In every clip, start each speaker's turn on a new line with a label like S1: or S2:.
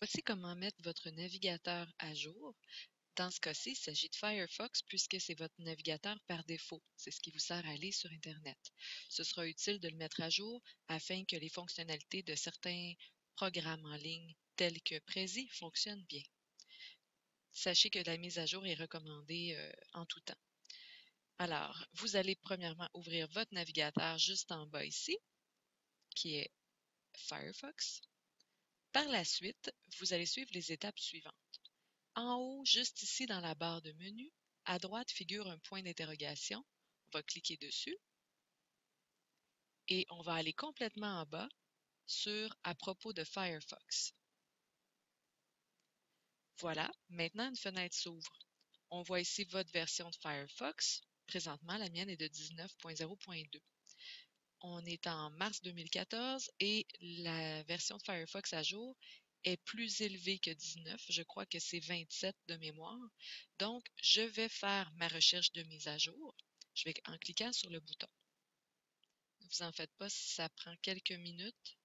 S1: Voici comment mettre votre navigateur à jour. Dans ce cas-ci, il s'agit de Firefox puisque c'est votre navigateur par défaut. C'est ce qui vous sert à aller sur Internet. Ce sera utile de le mettre à jour afin que les fonctionnalités de certains programmes en ligne tels que Prezi fonctionnent bien. Sachez que la mise à jour est recommandée en tout temps. Alors, vous allez premièrement ouvrir votre navigateur juste en bas ici, qui est Firefox. Par la suite, vous allez suivre les étapes suivantes. En haut, juste ici dans la barre de menu, à droite figure un point d'interrogation. On va cliquer dessus et on va aller complètement en bas sur « À propos de Firefox ». Voilà, maintenant une fenêtre s'ouvre. On voit ici votre version de Firefox. Présentement, la mienne est de 19.0.2. On est en mars 2014 et la version de Firefox à jour est plus élevée que 19. Je crois que c'est 27 de mémoire. Donc, je vais faire ma recherche de mise à jour. Je vais en cliquant sur le bouton. Ne vous en faites pas si ça prend quelques minutes.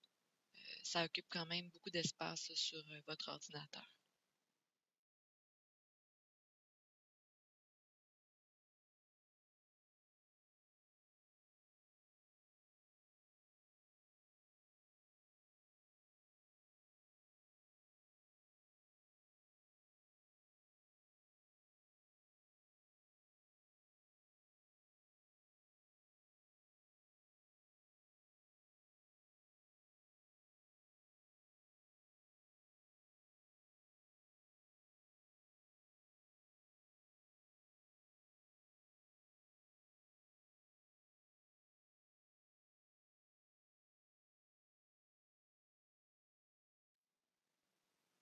S1: Ça occupe quand même beaucoup d'espace sur votre ordinateur.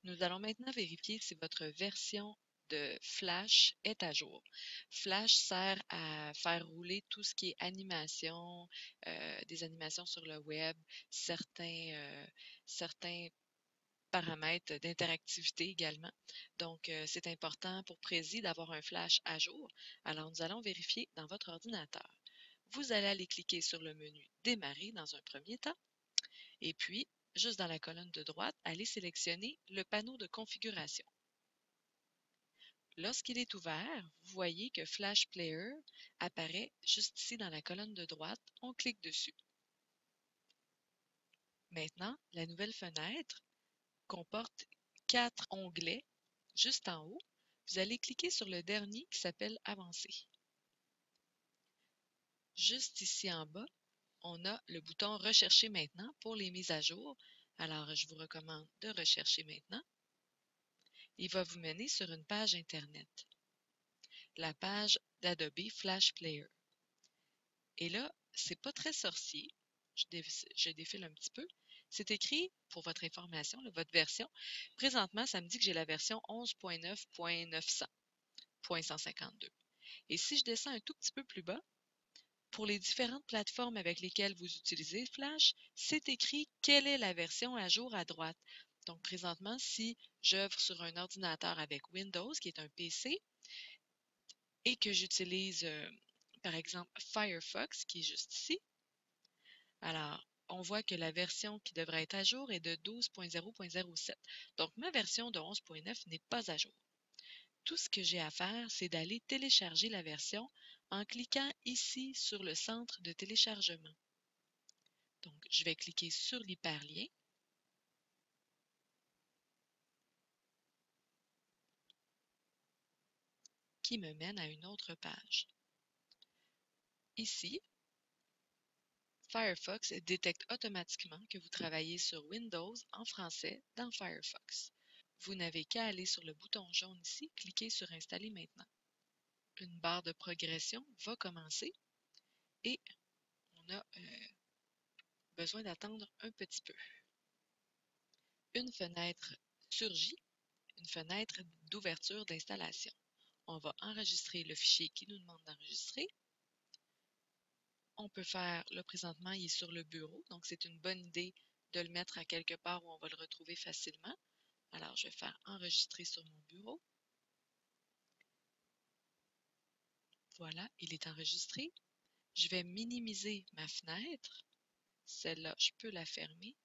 S1: Nous allons maintenant vérifier si votre version de Flash est à jour. Flash sert à faire rouler tout ce qui est animation, des animations sur le web, certains paramètres d'interactivité également. Donc, c'est important pour Prezi d'avoir un Flash à jour. Alors, nous allons vérifier dans votre ordinateur. Vous allez aller cliquer sur le menu Démarrer dans un premier temps. Et puis, juste dans la colonne de droite, allez sélectionner le panneau de configuration. Lorsqu'il est ouvert, vous voyez que Flash Player apparaît juste ici dans la colonne de droite. On clique dessus. Maintenant, la nouvelle fenêtre comporte 4 onglets. Juste en haut, vous allez cliquer sur le dernier qui s'appelle Avancer. Juste ici en bas, on a le bouton Rechercher maintenant pour les mises à jour. Alors, je vous recommande de rechercher maintenant. Il va vous mener sur une page Internet, la page d'Adobe Flash Player. Et là, c'est pas très sorcier. Je défile un petit peu. C'est écrit, pour votre information, là, votre version. Présentement, ça me dit que j'ai la version 11.9.900.152. Et si je descends un tout petit peu plus bas, pour les différentes plateformes avec lesquelles vous utilisez Flash, c'est écrit quelle est la version à jour à droite. Donc, présentement, si j'œuvre sur un ordinateur avec Windows, qui est un PC, et que j'utilise, par exemple, Firefox, qui est juste ici, alors, on voit que la version qui devrait être à jour est de 12.0.07. Donc, ma version de 11.9 n'est pas à jour. Tout ce que j'ai à faire, c'est d'aller télécharger la version en cliquant ici sur le centre de téléchargement. Donc, je vais cliquer sur l'hyperlien. Qui me mène à une autre page. Ici, Firefox détecte automatiquement que vous travaillez sur Windows en français dans Firefox. Vous n'avez qu'à aller sur le bouton jaune ici, cliquer sur Installer maintenant. Une barre de progression va commencer et on a besoin d'attendre un petit peu. Une fenêtre surgit, une fenêtre d'ouverture d'installation. On va enregistrer le fichier qui nous demande d'enregistrer. On peut faire, là présentement, il est sur le bureau, donc c'est une bonne idée de le mettre à quelque part où on va le retrouver facilement. Alors, je vais faire enregistrer sur mon bureau. Voilà, il est enregistré. Je vais minimiser ma fenêtre. Celle-là, je peux la fermer.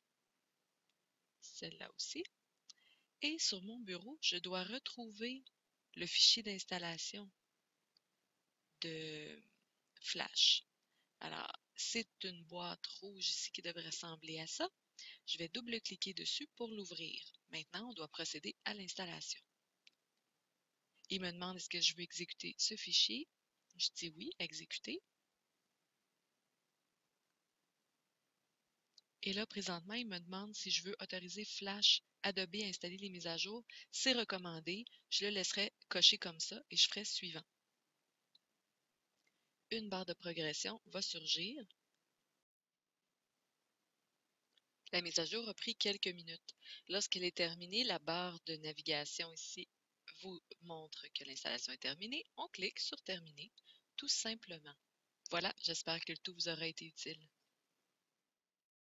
S1: Celle-là aussi. Et sur mon bureau, je dois retrouver le fichier d'installation de Flash. Alors, c'est une boîte rouge ici qui devrait ressembler à ça. Je vais double-cliquer dessus pour l'ouvrir. Maintenant, on doit procéder à l'installation. Il me demande est-ce que je veux exécuter ce fichier. Je dis oui, exécuter. Et là, présentement, il me demande si je veux autoriser Flash Adobe à installer les mises à jour. C'est recommandé. Je le laisserai cocher comme ça et je ferai suivant. Une barre de progression va surgir. La mise à jour a pris quelques minutes. Lorsqu'elle est terminée, la barre de navigation ici vous montre que l'installation est terminée. On clique sur Terminer, tout simplement. Voilà, j'espère que le tout vous aura été utile.